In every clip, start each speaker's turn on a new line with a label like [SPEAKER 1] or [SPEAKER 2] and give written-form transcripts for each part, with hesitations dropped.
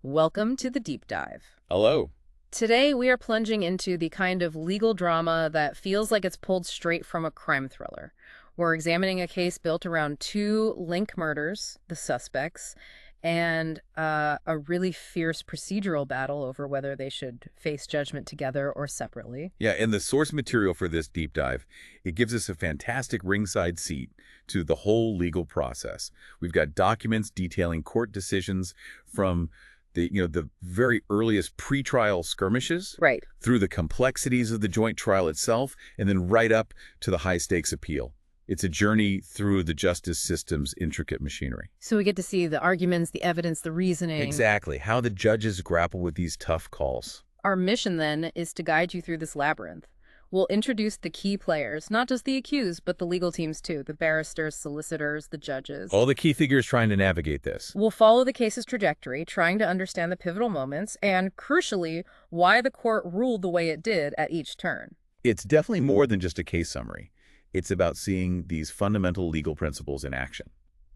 [SPEAKER 1] Welcome to the Deep Dive.
[SPEAKER 2] Hello.
[SPEAKER 1] Today, we are plunging into the kind of legal drama that feels like it's pulled straight from a crime thriller. We're examining a case built around two Link murders, the suspects, and a really fierce procedural battle over whether they should face judgment together or separately.
[SPEAKER 2] Yeah, and the source material for this deep dive, it gives us a fantastic ringside seat to the whole legal process. We've got documents detailing court decisions from the very earliest pretrial skirmishes
[SPEAKER 1] Right.
[SPEAKER 2] through the complexities of the joint trial itself, and then right up to the high-stakes appeal. It's a journey through the justice system's intricate machinery.
[SPEAKER 1] So we get to see the arguments, the evidence, the reasoning.
[SPEAKER 2] Exactly, how the judges grapple with these tough calls.
[SPEAKER 1] Our mission, then, is to guide you through this labyrinth. We'll introduce the key players, not just the accused, but the legal teams too, the barristers, solicitors, the judges.
[SPEAKER 2] All the key figures trying to navigate this.
[SPEAKER 1] We'll follow the case's trajectory, trying to understand the pivotal moments, and, crucially, why the court ruled the way it did at each turn.
[SPEAKER 2] It's definitely more than just a case summary. It's about seeing these fundamental legal principles in action.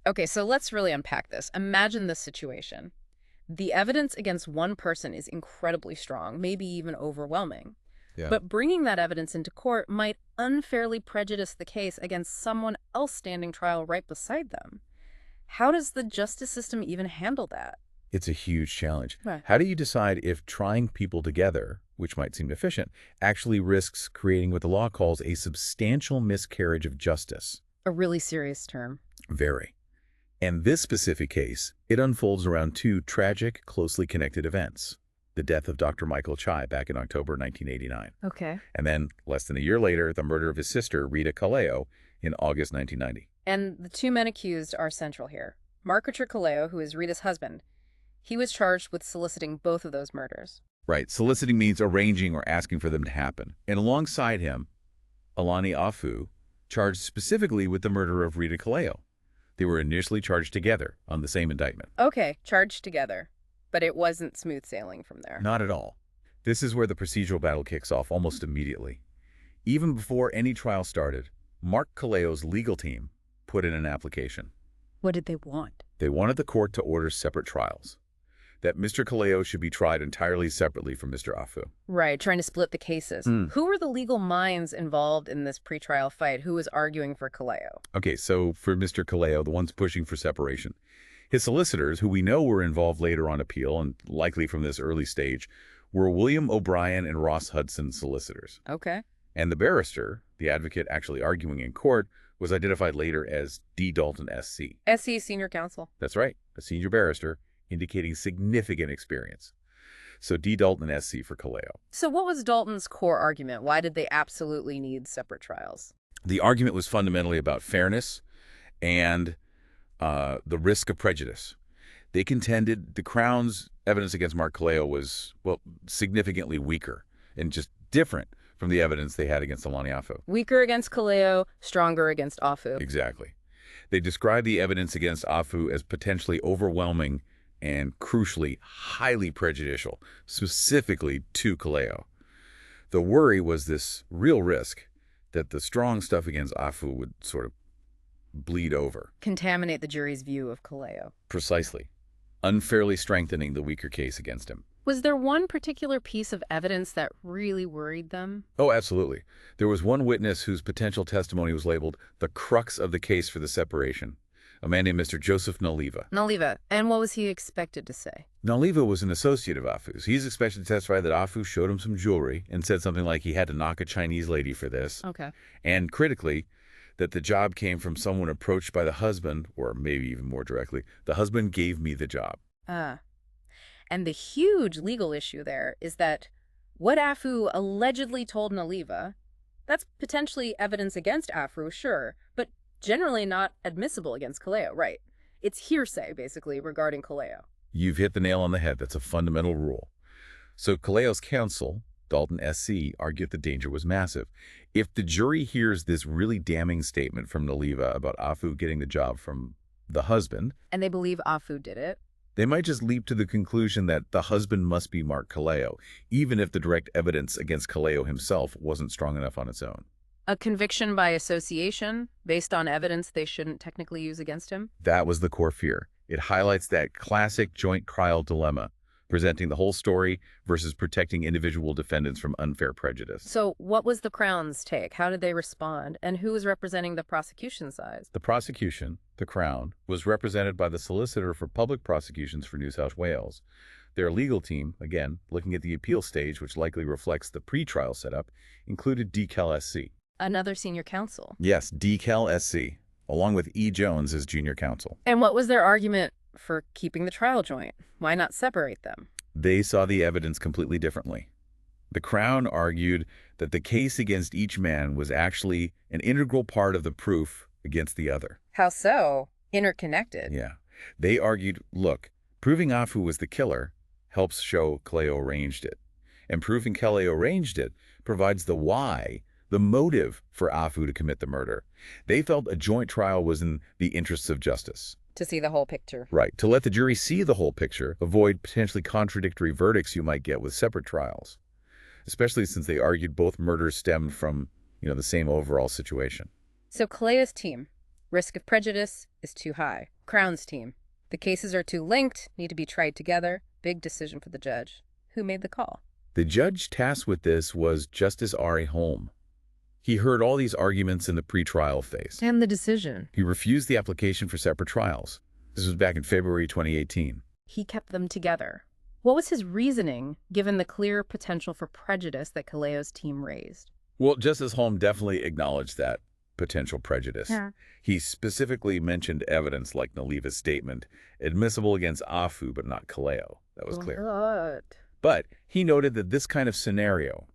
[SPEAKER 1] Okay, so let's really unpack this. Imagine this situation. The evidence against one person is incredibly strong, maybe even overwhelming.
[SPEAKER 2] Yeah.
[SPEAKER 1] But bringing that evidence into court might unfairly prejudice the case against someone else standing trial right beside them. How does the justice system even handle that?
[SPEAKER 2] It's a huge challenge.
[SPEAKER 1] Right.
[SPEAKER 2] How do you decide if trying people together, which might seem efficient, actually risks creating what the law calls a substantial miscarriage of justice?
[SPEAKER 1] A really serious term.
[SPEAKER 2] Very. And this specific case, it unfolds around two tragic, closely connected events. The death of Dr. Michael Chai back in October 1989.
[SPEAKER 1] Okay.
[SPEAKER 2] And then, less than a year later, the murder of his sister, Rita Caleo, in August 1990.
[SPEAKER 1] And the two men accused are central here. Mark Caleo, who is Rita's husband, he was charged with soliciting both of those murders.
[SPEAKER 2] Right. Soliciting means arranging or asking for them to happen. And alongside him, Alani Afu, charged specifically with the murder of Rita Caleo. They were initially charged together on the same indictment.
[SPEAKER 1] Okay, charged together. But it wasn't smooth sailing from there.
[SPEAKER 2] Not at all. This is where the procedural battle kicks off almost immediately. Even before any trial started, Mark Caleo's legal team put in an application.
[SPEAKER 1] What did they want?
[SPEAKER 2] They wanted the court to order separate trials, that Mr. Caleo should be tried entirely separately from Mr. Afu.
[SPEAKER 1] Right, trying to split the cases. Who were the legal minds involved in this pretrial fight? Who was arguing for Caleo?
[SPEAKER 2] Okay, so for Mr. Caleo, the ones pushing for separation, his solicitors, who we know were involved later on appeal and likely from this early stage, were William O'Brien and Ross Hudson solicitors.
[SPEAKER 1] Okay.
[SPEAKER 2] And the barrister, the advocate actually arguing in court, was identified later as D. Dalton SC.
[SPEAKER 1] SC, senior counsel.
[SPEAKER 2] That's right, a senior barrister, indicating significant experience. So D. Dalton SC for Caleo.
[SPEAKER 1] So what was Dalton's core argument? Why did they absolutely need separate trials?
[SPEAKER 2] The argument was fundamentally about fairness and the risk of prejudice. They contended the Crown's evidence against Mark Caleo was, well, significantly weaker and just different from the evidence they had against Alani Afu.
[SPEAKER 1] Weaker against Caleo, stronger against Afu.
[SPEAKER 2] Exactly. They described the evidence against Afu as potentially overwhelming and, crucially, highly prejudicial, specifically to Caleo. The worry was this real risk that the strong stuff against Afu would sort of bleed over.
[SPEAKER 1] Contaminate the jury's view of Caleo.
[SPEAKER 2] Precisely. Unfairly strengthening the weaker case against him.
[SPEAKER 1] Was there one particular piece of evidence that really worried them?
[SPEAKER 2] Oh, absolutely. There was one witness whose potential testimony was labeled the crux of the case for the separation, a man named Mr. Joseph Naliva.
[SPEAKER 1] Naliva. And what was he expected to say?
[SPEAKER 2] Naliva was an associate of Afu's. He's expected to testify that Afu showed him some jewelry and said something like he had to knock a Chinese lady for this.
[SPEAKER 1] Okay.
[SPEAKER 2] And critically, that the job came from someone approached by the husband, or maybe even more directly, the husband gave me the job.
[SPEAKER 1] And the huge legal issue there is that what Afu allegedly told Naliva, that's potentially evidence against Afu, sure, but generally not admissible against Caleo, right? It's hearsay, basically, regarding Caleo.
[SPEAKER 2] You've hit the nail on the head. That's a fundamental rule. So Caleo's counsel, Dalton SC, argued the danger was massive. If the jury hears this really damning statement from Naliva about Afu getting the job from the husband,
[SPEAKER 1] And they believe Afu did it.
[SPEAKER 2] they might just leap to the conclusion that the husband must be Mark Caleo, even if the direct evidence against Caleo himself wasn't strong enough on its own.
[SPEAKER 1] A conviction by association based on evidence they shouldn't technically use against him?
[SPEAKER 2] That was the core fear. It highlights that classic joint trial dilemma. presenting the whole story versus protecting individual defendants from unfair prejudice.
[SPEAKER 1] So what was the Crown's take? How did they respond? And who was representing the prosecution side?
[SPEAKER 2] The prosecution, the Crown, was represented by the Solicitor for Public Prosecutions for New South Wales. Their legal team, again, looking at the appeal stage, which likely reflects the pre-trial setup, included Decal SC.
[SPEAKER 1] Another senior counsel.
[SPEAKER 2] Yes, Decal SC, along with E. Jones as junior counsel.
[SPEAKER 1] And what was their argument for keeping the trial joint? Why not separate them?
[SPEAKER 2] They saw the evidence completely differently. The Crown argued that the case against each man was actually an integral part of the proof against the other.
[SPEAKER 1] How so? Interconnected.
[SPEAKER 2] Yeah. They argued, look, proving Afu was the killer helps show Caleo arranged it. And proving Caleo arranged it provides the why, the motive for Afu to commit the murder. They felt a joint trial was in the interests of justice.
[SPEAKER 1] To see the whole picture.
[SPEAKER 2] Right. To let the jury see the whole picture, avoid potentially contradictory verdicts you might get with separate trials, especially since they argued both murders stemmed from, the same overall situation.
[SPEAKER 1] So Caleo's team, risk of prejudice is too high. Crown's team, the cases are too linked, need to be tried together. Big decision for the judge. Who made the call?
[SPEAKER 2] The judge tasked with this was Justice R.A. Holm. He heard all these arguments in the pre-trial phase.
[SPEAKER 1] And the decision?
[SPEAKER 2] He refused the application for separate trials. This was back in February 2018.
[SPEAKER 1] He kept them together. What was his reasoning, given the clear potential for prejudice that Caleo's team raised?
[SPEAKER 2] Well, Justice Holm definitely acknowledged that potential prejudice.
[SPEAKER 1] Yeah.
[SPEAKER 2] He specifically mentioned evidence like Naliva's statement, admissible against Afu but not Caleo. That was clear.
[SPEAKER 1] What?
[SPEAKER 2] But he noted that this kind of scenario,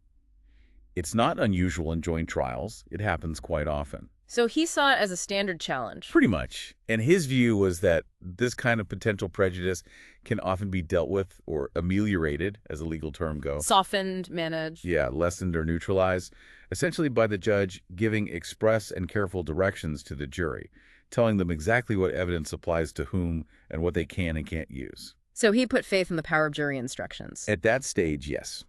[SPEAKER 2] it's not unusual in joint trials. It happens quite often.
[SPEAKER 1] So he saw it as a standard challenge.
[SPEAKER 2] Pretty much. And his view was that this kind of potential prejudice can often be dealt with or ameliorated, as a legal term goes.
[SPEAKER 1] Softened, managed.
[SPEAKER 2] Yeah, lessened or neutralized, essentially by the judge giving express and careful directions to the jury, telling them exactly what evidence applies to whom and what they can and can't use.
[SPEAKER 1] So he put faith in the power of jury instructions.
[SPEAKER 2] At that stage, yes.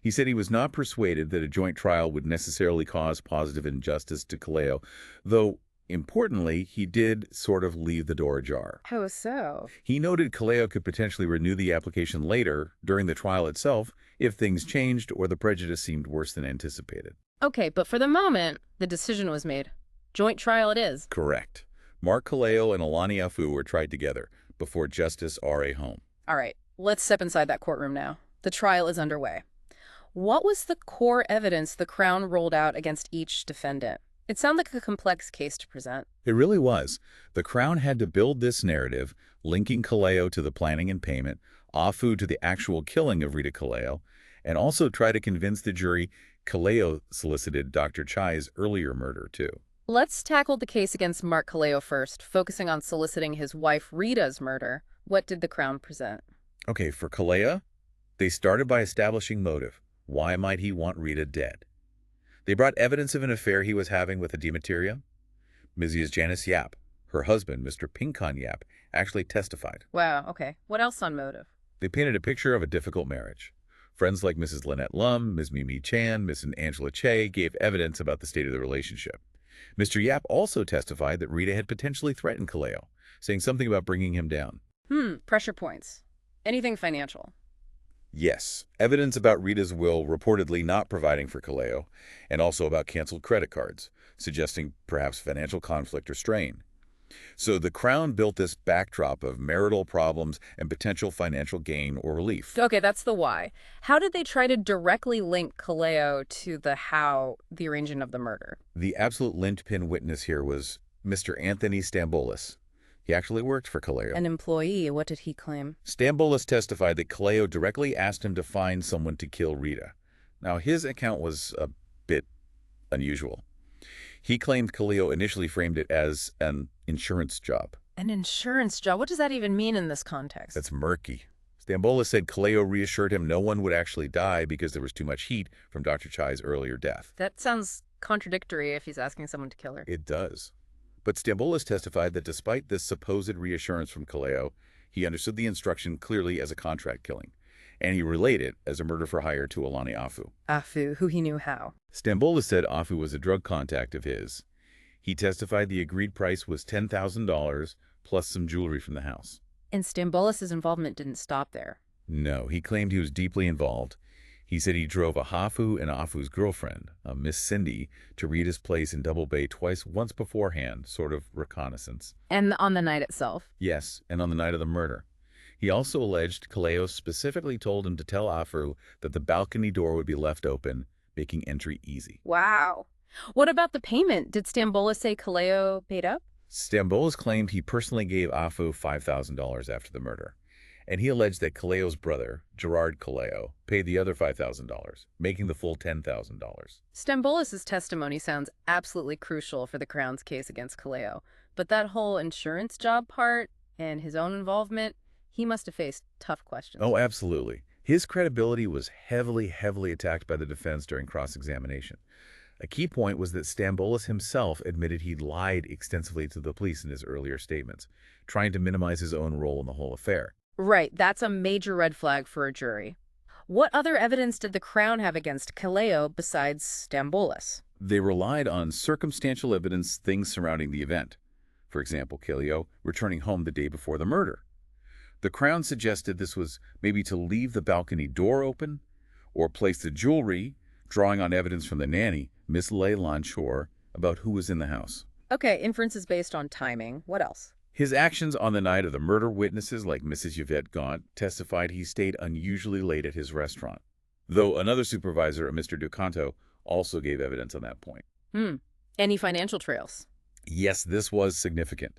[SPEAKER 2] He said he was not persuaded that a joint trial would necessarily cause positive injustice to Caleo, though, importantly, he did sort of leave the door ajar.
[SPEAKER 1] How so?
[SPEAKER 2] He noted Caleo could potentially renew the application later, during the trial itself, if things changed or the prejudice seemed worse than anticipated.
[SPEAKER 1] Okay, but for the moment, the decision was made. Joint trial it is.
[SPEAKER 2] Correct. Mark Caleo and Alani Afu were tried together before Justice R.A. Holm.
[SPEAKER 1] All right, let's step inside that courtroom now. The trial is underway. What was the core evidence the Crown rolled out against each defendant? It sounded like a complex case to present.
[SPEAKER 2] It really was. The Crown had to build this narrative, linking Caleo to the planning and payment, Afu to the actual killing of Rita Caleo, and also try to convince the jury Caleo solicited Dr. Chai's earlier murder, too.
[SPEAKER 1] Let's tackle the case against Mark Caleo first, focusing on soliciting his wife Rita's murder. What did the Crown present?
[SPEAKER 2] Okay, for Caleo, they started by establishing motive. Why might he want Rita dead? They brought evidence of an affair he was having with a Demeteria. Mrs. Janice Yap, her husband, Mr. Pinkan Yap, actually testified.
[SPEAKER 1] Wow, okay. What else on motive?
[SPEAKER 2] They painted a picture of a difficult marriage. Friends like Mrs. Lynette Lum, Ms. Mimi Chan, Ms. Angela Che gave evidence about the state of the relationship. Mr. Yap also testified that Rita had potentially threatened Caleo, saying something about bringing him down.
[SPEAKER 1] Pressure points. Anything financial?
[SPEAKER 2] Yes, evidence about Rita's will reportedly not providing for Caleo, and also about canceled credit cards, suggesting perhaps financial conflict or strain. So the Crown built this backdrop of marital problems and potential financial gain or relief.
[SPEAKER 1] Okay, that's the why. How did they try to directly link Caleo to the arranging of the murder?
[SPEAKER 2] The absolute linchpin witness here was Mr. Anthony Stambolis. He actually worked for Caleo.
[SPEAKER 1] An employee, what did he claim?
[SPEAKER 2] Stambolis testified that Caleo directly asked him to find someone to kill Rita. Now, his account was a bit unusual. He claimed Caleo initially framed it as an insurance job.
[SPEAKER 1] An insurance job? What does that even mean in this context?
[SPEAKER 2] That's murky. Stambolis said Caleo reassured him no one would actually die because there was too much heat from Dr. Chai's earlier death.
[SPEAKER 1] That sounds contradictory if he's asking someone to kill her.
[SPEAKER 2] It does. But Stambolis testified that despite this supposed reassurance from Caleo, he understood the instruction clearly as a contract killing, and he relayed it as a murder for hire to Alani Afu.
[SPEAKER 1] Afu, who he knew how.
[SPEAKER 2] Stambolis said Afu was a drug contact of his. He testified the agreed price was $10,000 plus some jewelry from the house.
[SPEAKER 1] And Stambolis' involvement didn't stop there.
[SPEAKER 2] No, he claimed he was deeply involved. He said he drove a Hafu and Afu's girlfriend, a Miss Cindy, to Rita's place in Double Bay once beforehand, sort of reconnaissance.
[SPEAKER 1] And on the night itself?
[SPEAKER 2] Yes, and on the night of the murder. He also alleged Caleo specifically told him to tell Afu that the balcony door would be left open, making entry easy.
[SPEAKER 1] Wow. What about the payment? Did Stambolis say Caleo paid up?
[SPEAKER 2] Stambolis claimed he personally gave Afu $5,000 after the murder, and he alleged that Caleo's brother, Gerard Caleo, paid the other $5,000, making the full $10,000.
[SPEAKER 1] Stambolis' testimony sounds absolutely crucial for the Crown's case against Caleo, but that whole insurance job part and his own involvement, he must have faced tough questions.
[SPEAKER 2] Oh, absolutely. His credibility was heavily attacked by the defense during cross-examination. A key point was that Stambolis himself admitted he'd lied extensively to the police in his earlier statements, trying to minimize his own role in the whole affair.
[SPEAKER 1] Right, that's a major red flag for a jury. What other evidence did the Crown have against Caleo besides Stambolis?
[SPEAKER 2] They relied on circumstantial evidence, things surrounding the event. For example, Caleo returning home the day before the murder. The Crown suggested this was maybe to leave the balcony door open or place the jewelry, drawing on evidence from the nanny, Miss Leyland Shore, about who was in the house.
[SPEAKER 1] Okay, inferences based on timing. What else?
[SPEAKER 2] His actions on the night of the murder, witnesses like Mrs. Yvette Gaunt testified he stayed unusually late at his restaurant, though another supervisor, a Mr. Ducanto, also gave evidence on that point.
[SPEAKER 1] Any financial trails?
[SPEAKER 2] Yes, this was significant.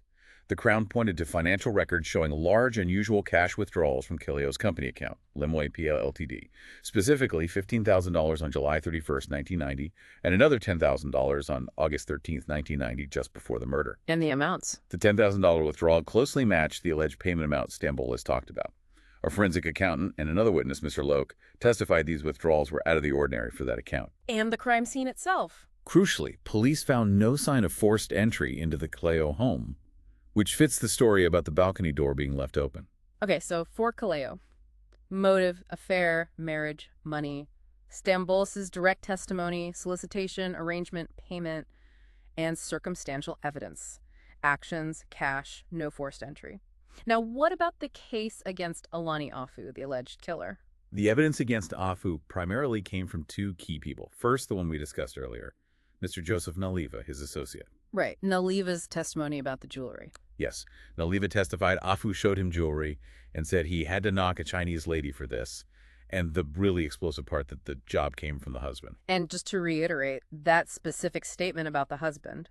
[SPEAKER 2] The Crown pointed to financial records showing large, unusual cash withdrawals from Caleo's company account, Limway PL Ltd., specifically $15,000 on July 31st, 1990, and another $10,000 on August 13th, 1990, just before the murder.
[SPEAKER 1] And the amounts?
[SPEAKER 2] The $10,000 withdrawal closely matched the alleged payment amount Stambolis talked about. A forensic accountant and another witness, Mr. Loke, testified these withdrawals were out of the ordinary for that account.
[SPEAKER 1] And the crime scene itself?
[SPEAKER 2] Crucially, police found no sign of forced entry into the Caleo home, which fits the story about the balcony door being left open.
[SPEAKER 1] Okay, so for Caleo, motive, affair, marriage, money, Stambolis' direct testimony, solicitation, arrangement, payment, and circumstantial evidence. Actions, cash, no forced entry. Now, what about the case against Alani Afu, the alleged killer?
[SPEAKER 2] The evidence against Afu primarily came from two key people. First, the one we discussed earlier, Mr. Joseph Naliva, his associate.
[SPEAKER 1] Right, Naliva's testimony about the jewelry.
[SPEAKER 2] Yes, Naliva testified Afu showed him jewelry and said he had to knock a Chinese lady for this, and the really explosive part that the job came from the husband.
[SPEAKER 1] And just to reiterate, that specific statement about the husband,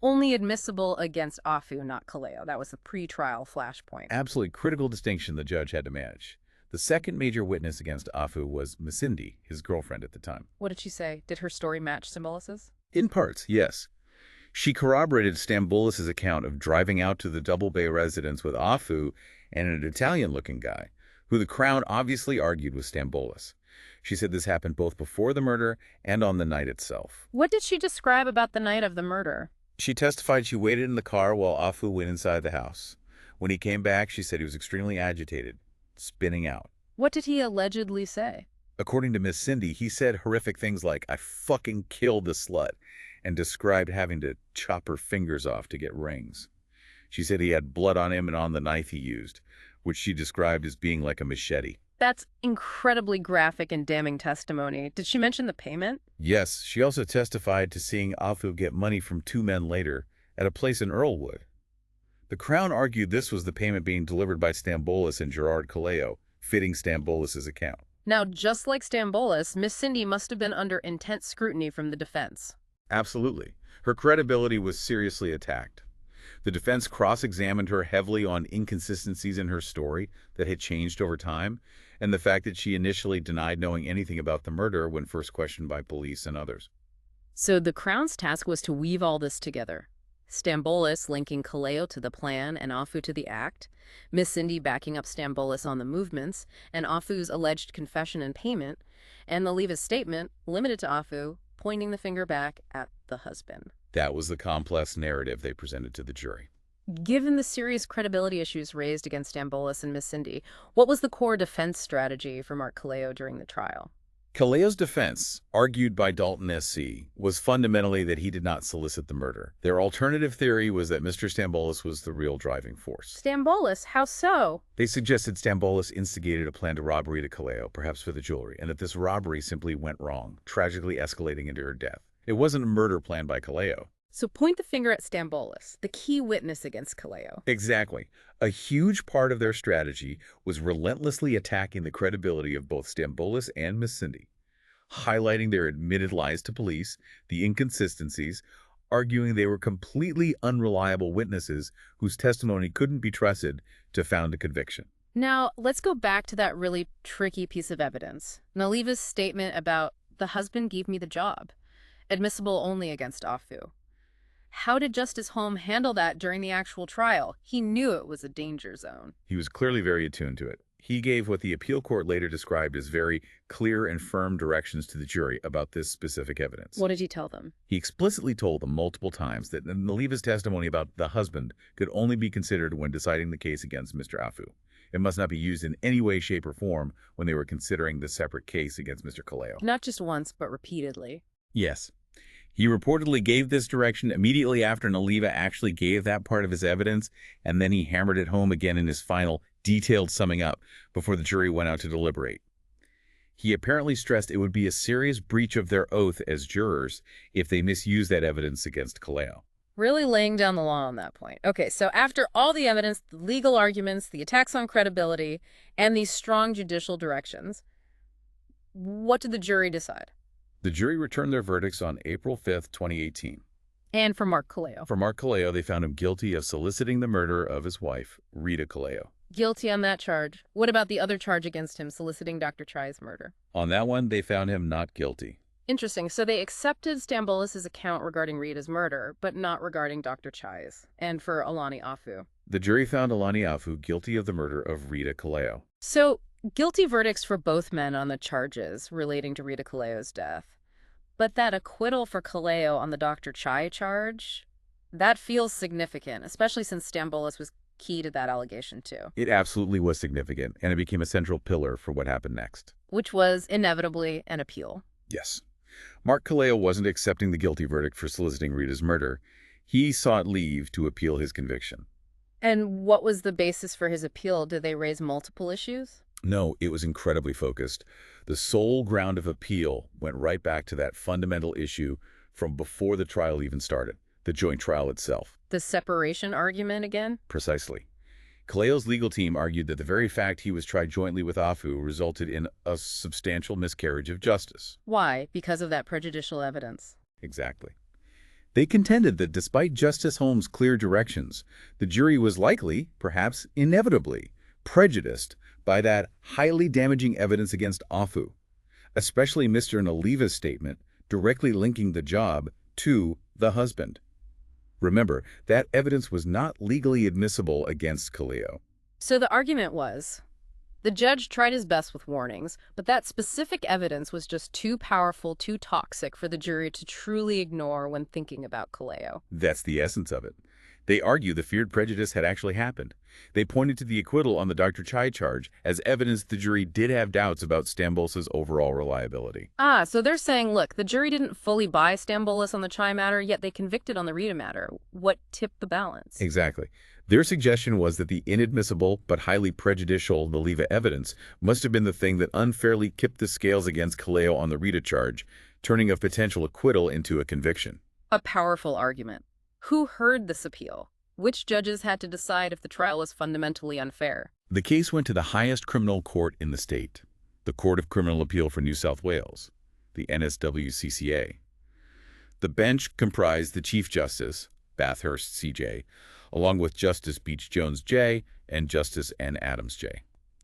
[SPEAKER 1] only admissible against Afu, not Caleo. That was the pre-trial flashpoint.
[SPEAKER 2] Absolutely critical distinction the judge had to manage. The second major witness against Afu was Miss Cindy, his girlfriend at the time.
[SPEAKER 1] What did she say? Did her story match Stambolis'?
[SPEAKER 2] In parts, yes. She corroborated Stambolis' account of driving out to the Double Bay residence with Afu and an Italian-looking guy, who the Crown obviously argued was Stambolis. She said this happened both before the murder and on the night itself.
[SPEAKER 1] What did she describe about the night of the murder?
[SPEAKER 2] She testified she waited in the car while Afu went inside the house. When he came back, she said he was extremely agitated, spinning out.
[SPEAKER 1] What did he allegedly say?
[SPEAKER 2] According to Miss Cindy, he said horrific things like, "I fucking killed the slut," and described having to chop her fingers off to get rings. She said he had blood on him and on the knife he used, which she described as being like a machete.
[SPEAKER 1] That's incredibly graphic and damning testimony. Did she mention the payment?
[SPEAKER 2] Yes, she also testified to seeing Afu get money from two men later at a place in Earlwood. The Crown argued this was the payment being delivered by Stambolis and Gerard Caleo, fitting Stambolis' account.
[SPEAKER 1] Now, just like Stambolis, Miss Cindy must have been under intense scrutiny from the defense.
[SPEAKER 2] Absolutely. Her credibility was seriously attacked. The defense cross-examined her heavily on inconsistencies in her story that had changed over time, and the fact that she initially denied knowing anything about the murder when first questioned by police and others.
[SPEAKER 1] So the Crown's task was to weave all this together. Stambolis linking Caleo to the plan and Afu to the act, Miss Cindy backing up Stambolis on the movements, and Afu's alleged confession and payment, and Naliva's statement, limited to Afu, pointing the finger back at the husband.
[SPEAKER 2] That was the complex narrative they presented to the jury.
[SPEAKER 1] Given the serious credibility issues raised against Stambolis and Miss Cindy, what was the core defense strategy for Mark Caleo during the trial?
[SPEAKER 2] Caleo's defense, argued by Dalton SC, was fundamentally that he did not solicit the murder. Their alternative theory was that Mr. Stambolis was the real driving force.
[SPEAKER 1] Stambolis? How so?
[SPEAKER 2] They suggested Stambolis instigated a plan to rob Rita Caleo, perhaps for the jewelry, and that this robbery simply went wrong, tragically escalating into her death. It wasn't a murder planned by Caleo.
[SPEAKER 1] So point the finger at Stambolis, the key witness against Caleo.
[SPEAKER 2] Exactly. A huge part of their strategy was relentlessly attacking the credibility of both Stambolis and Miss Cindy, highlighting their admitted lies to police, the inconsistencies, arguing they were completely unreliable witnesses whose testimony couldn't be trusted to found a conviction.
[SPEAKER 1] Now, let's go back to that really tricky piece of evidence. Naliva's statement about the husband gave me the job, admissible only against Afu. How did Justice Holm handle that during the actual trial? He knew it was a danger zone.
[SPEAKER 2] He was clearly very attuned to it. He gave what the appeal court later described as very clear and firm directions to the jury about this specific evidence.
[SPEAKER 1] What did he tell them?
[SPEAKER 2] He explicitly told them multiple times that Naliva's testimony about the husband could only be considered when deciding the case against Mr. Afu. It must not be used in any way, shape, or form when they were considering the separate case against Mr. Caleo.
[SPEAKER 1] Not just once, but repeatedly.
[SPEAKER 2] Yes. He reportedly gave this direction immediately after Naliva actually gave that part of his evidence, and then he hammered it home again in his final, detailed summing up before the jury went out to deliberate. He apparently stressed it would be a serious breach of their oath as jurors if they misused that evidence against Caleo.
[SPEAKER 1] Really laying down the law on that point. Okay, so after all the evidence, the legal arguments, the attacks on credibility, and these strong judicial directions, what did the jury decide?
[SPEAKER 2] The jury returned their verdicts on April 5th, 2018.
[SPEAKER 1] And for Mark Caleo?
[SPEAKER 2] For Mark Caleo, they found him guilty of soliciting the murder of his wife, Rita Caleo.
[SPEAKER 1] Guilty on that charge. What about the other charge against him, soliciting Dr. Chai's murder?
[SPEAKER 2] On that one, they found him not guilty.
[SPEAKER 1] Interesting. So they accepted Stambolis' account regarding Rita's murder, but not regarding Dr. Chai's. And for Alani Afu?
[SPEAKER 2] The jury found Alani Afu guilty of the murder of Rita Caleo.
[SPEAKER 1] So, guilty verdicts for both men on the charges relating to Rita Caleo's death. But that acquittal for Caleo on the Dr. Chai charge, that feels significant, especially since Stambolis was key to that allegation too.
[SPEAKER 2] It absolutely was significant, and it became a central pillar for what happened next.
[SPEAKER 1] Which was inevitably an appeal.
[SPEAKER 2] Yes. Mark Caleo wasn't accepting the guilty verdict for soliciting Rita's murder. He sought leave to appeal his conviction.
[SPEAKER 1] And what was the basis for his appeal? Did they raise multiple issues?
[SPEAKER 2] No, it was incredibly focused. The sole ground of appeal went right back to that fundamental issue from before the trial even started, the joint trial itself.
[SPEAKER 1] The separation argument again?
[SPEAKER 2] Precisely. Caleo's legal team argued that the very fact he was tried jointly with Afu resulted in a substantial miscarriage of justice.
[SPEAKER 1] Why? Because of that prejudicial evidence.
[SPEAKER 2] Exactly. They contended that despite Justice Holmes' clear directions, the jury was likely, perhaps inevitably, prejudiced by that highly damaging evidence against Afu, especially Mr. Naliva's statement directly linking the job to the husband. Remember, that evidence was not legally admissible against Caleo.
[SPEAKER 1] So the argument was, the judge tried his best with warnings, but that specific evidence was just too powerful, too toxic for the jury to truly ignore when thinking about Caleo.
[SPEAKER 2] That's the essence of it. They argue the feared prejudice had actually happened. They pointed to the acquittal on the Dr. Chai charge as evidence the jury did have doubts about Stambolis' overall reliability.
[SPEAKER 1] Ah, so they're saying, look, the jury didn't fully buy Stambolis on the Chai matter, yet they convicted on the Rita matter. What tipped the balance?
[SPEAKER 2] Exactly. Their suggestion was that the inadmissible but highly prejudicial Naliva evidence must have been the thing that unfairly tipped the scales against Caleo on the Rita charge, turning a potential acquittal into a conviction.
[SPEAKER 1] A powerful argument. Who heard this appeal? Which judges had to decide if the trial was fundamentally unfair?
[SPEAKER 2] The case went to the highest criminal court in the state, the Court of Criminal Appeal for New South Wales, the NSWCCA. The bench comprised the Chief Justice, Bathurst CJ, along with Justice Beach Jones J. and Justice N. Adams J.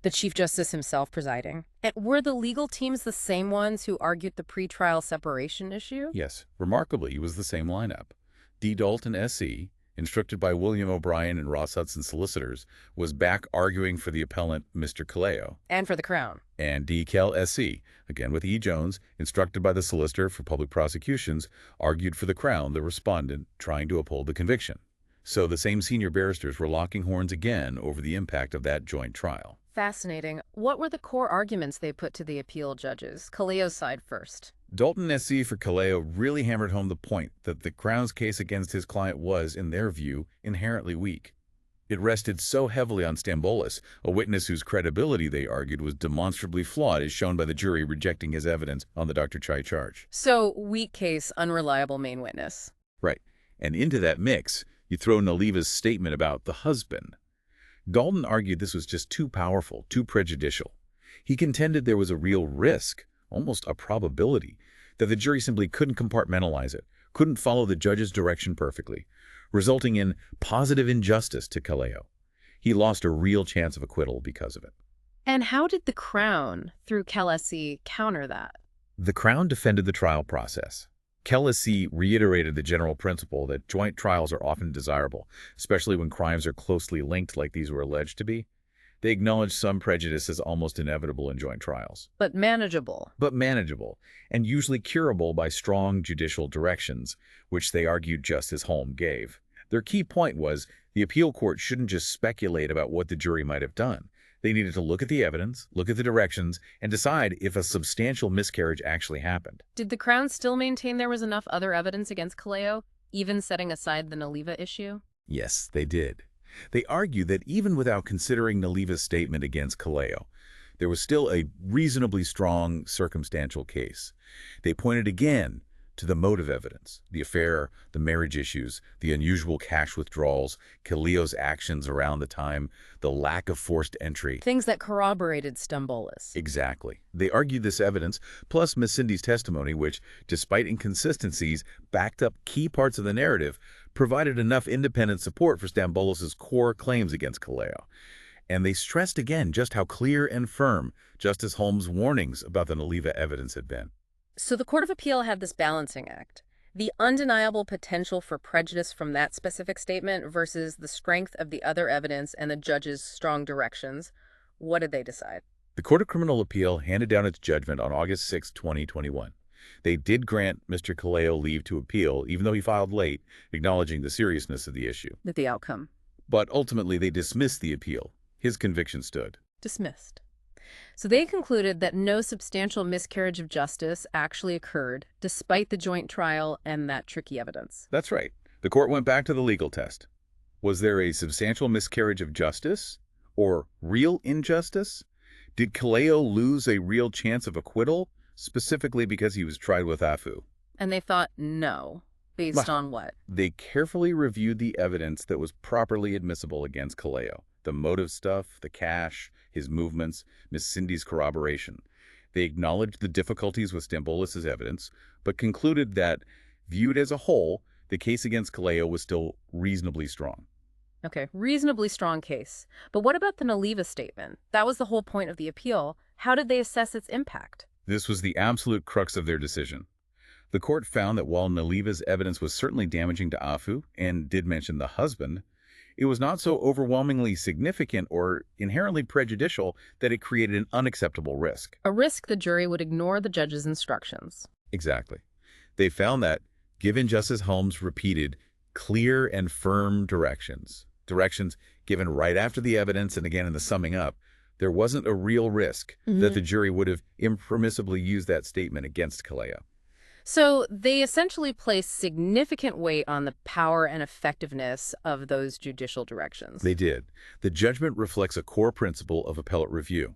[SPEAKER 1] The Chief Justice himself presiding. And were the legal teams the same ones who argued the pretrial separation issue?
[SPEAKER 2] Yes, remarkably, it was the same lineup. D. Dalton SC, instructed by William O'Brien and Ross Hudson solicitors, was back arguing for the appellant, Mr. Caleo.
[SPEAKER 1] And for the Crown.
[SPEAKER 2] And D. Cal SC, again with E. Jones, instructed by the solicitor for public prosecutions, argued for the Crown, the respondent, trying to uphold the conviction. So the same senior barristers were locking horns again over the impact of that joint trial.
[SPEAKER 1] Fascinating. What were the core arguments they put to the appeal judges? Caleo's side first.
[SPEAKER 2] Dalton SC for Caleo really hammered home the point that the Crown's case against his client was, in their view, inherently weak. It rested so heavily on Stambolis, a witness whose credibility, they argued, was demonstrably flawed, as shown by the jury rejecting his evidence on the Dr. Chai charge.
[SPEAKER 1] So, weak case, unreliable main witness.
[SPEAKER 2] Right. And into that mix, you throw Naliva's statement about the husband. Dalton argued this was just too powerful, too prejudicial. He contended there was a real risk, almost a probability, that the jury simply couldn't compartmentalize it, couldn't follow the judge's direction perfectly, resulting in positive injustice to Caleo. He lost a real chance of acquittal because of it.
[SPEAKER 1] And how did the Crown, through Calesi, counter that?
[SPEAKER 2] The Crown defended the trial process. Calesi reiterated the general principle that joint trials are often desirable, especially when crimes are closely linked like these were alleged to be. They acknowledged some prejudice as almost inevitable in joint trials.
[SPEAKER 1] But manageable.
[SPEAKER 2] And usually curable by strong judicial directions, which they argued Justice Holm gave. Their key point was the appeal court shouldn't just speculate about what the jury might have done. They needed to look at the evidence, look at the directions, and decide if a substantial miscarriage actually happened.
[SPEAKER 1] Did the Crown still maintain there was enough other evidence against Caleo, even setting aside the Naliva issue?
[SPEAKER 2] Yes, they did. They argued that even without considering Naliva's statement against Caleo, there was still a reasonably strong circumstantial case. They pointed again to the motive evidence, the affair, the marriage issues, the unusual cash withdrawals, Caleo's actions around the time, the lack of forced entry.
[SPEAKER 1] Things that corroborated Stambolis.
[SPEAKER 2] Exactly. They argued this evidence, plus Miss Cindy's testimony, which, despite inconsistencies, backed up key parts of the narrative, provided enough independent support for Stambolis' core claims against Caleo. And they stressed again just how clear and firm Justice Holmes' warnings about the Naliva evidence had been.
[SPEAKER 1] So the Court of Appeal had this balancing act. The undeniable potential for prejudice from that specific statement versus the strength of the other evidence and the judge's strong directions. What did they decide?
[SPEAKER 2] The Court of Criminal Appeal handed down its judgment on August 6, 2021. They did grant Mr. Caleo leave to appeal, even though he filed late, acknowledging the seriousness of the issue.
[SPEAKER 1] The outcome.
[SPEAKER 2] But ultimately, they dismissed the appeal. His conviction stood.
[SPEAKER 1] Dismissed. So they concluded that no substantial miscarriage of justice actually occurred, despite the joint trial and that tricky evidence.
[SPEAKER 2] That's right. The court went back to the legal test. Was there a substantial miscarriage of justice? Or real injustice? Did Caleo lose a real chance of acquittal, specifically because he was tried with Afu?
[SPEAKER 1] And they thought no. Based on what?
[SPEAKER 2] They carefully reviewed the evidence that was properly admissible against Caleo. The motive stuff, the cash, his movements, Miss Cindy's corroboration. They acknowledged the difficulties with Stambolis' evidence, but concluded that, viewed as a whole, the case against Caleo was still reasonably strong.
[SPEAKER 1] Okay, reasonably strong case. But what about the Naliva statement? That was the whole point of the appeal. How did they assess its impact?
[SPEAKER 2] This was the absolute crux of their decision. The court found that while Naliva's evidence was certainly damaging to Afu, and did mention the husband, it was not so overwhelmingly significant or inherently prejudicial that it created an unacceptable risk.
[SPEAKER 1] A risk the jury would ignore the judge's instructions.
[SPEAKER 2] Exactly. They found that, given Justice Holmes' repeated, clear and firm directions given right after the evidence and again in the summing up, there wasn't a real risk that the jury would have impermissibly used that statement against Caleo.
[SPEAKER 1] So they essentially placed significant weight on the power and effectiveness of those judicial directions.
[SPEAKER 2] They did. The judgment reflects a core principle of appellate review.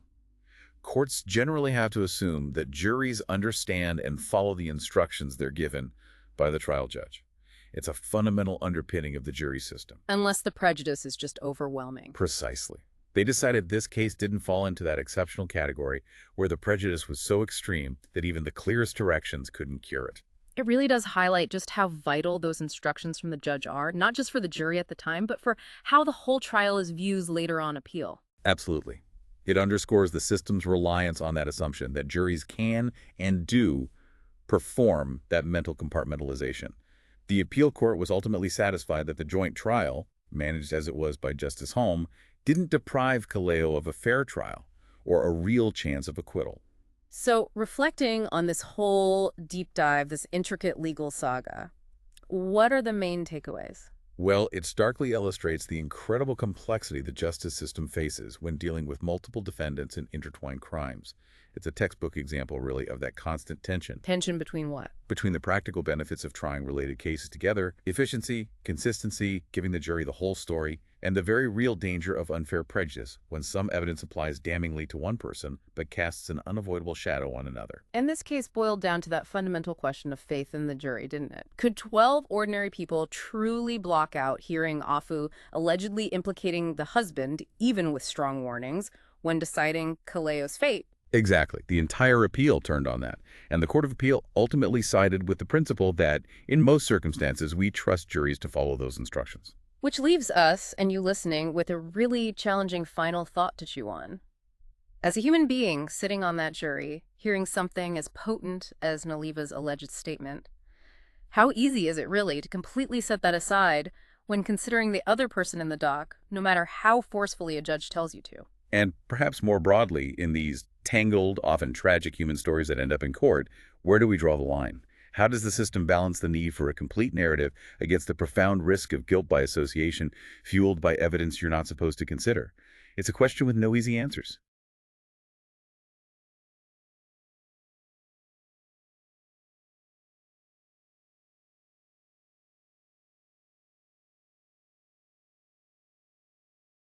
[SPEAKER 2] Courts generally have to assume that juries understand and follow the instructions they're given by the trial judge. It's a fundamental underpinning of the jury system.
[SPEAKER 1] Unless the prejudice is just overwhelming.
[SPEAKER 2] Precisely. They decided this case didn't fall into that exceptional category where the prejudice was so extreme that even the clearest directions couldn't cure it.
[SPEAKER 1] It really does highlight just how vital those instructions from the judge are, not just for the jury at the time, but for how the whole trial is viewed later on appeal.
[SPEAKER 2] Absolutely. It underscores the system's reliance on that assumption that juries can and do perform that mental compartmentalization. The appeal court was ultimately satisfied that the joint trial, managed as it was by Justice Holm, didn't deprive Caleo of a fair trial or a real chance of acquittal.
[SPEAKER 1] So, reflecting on this whole deep dive, this intricate legal saga, what are the main takeaways?
[SPEAKER 2] Well, it starkly illustrates the incredible complexity the justice system faces when dealing with multiple defendants in intertwined crimes. It's a textbook example, really, of that constant tension
[SPEAKER 1] Tension between what?
[SPEAKER 2] between the practical benefits of trying related cases together, efficiency, consistency, giving the jury the whole story, and the very real danger of unfair prejudice when some evidence applies damningly to one person but casts an unavoidable shadow on another.
[SPEAKER 1] And this case boiled down to that fundamental question of faith in the jury, didn't it? Could 12 ordinary people truly block out hearing Afu allegedly implicating the husband, even with strong warnings, when deciding Kaleo's fate?
[SPEAKER 2] Exactly. The entire appeal turned on that, and the Court of Appeal ultimately sided with the principle that, in most circumstances, we trust juries to follow those instructions.
[SPEAKER 1] Which leaves us, and you listening, with a really challenging final thought to chew on. As a human being sitting on that jury, hearing something as potent as Naliva's alleged statement, how easy is it really to completely set that aside when considering the other person in the dock, no matter how forcefully a judge tells you to?
[SPEAKER 2] And perhaps more broadly, in these tangled, often tragic human stories that end up in court, where do we draw the line? How does the system balance the need for a complete narrative against the profound risk of guilt by association fueled by evidence you're not supposed to consider? It's a question with no easy answers.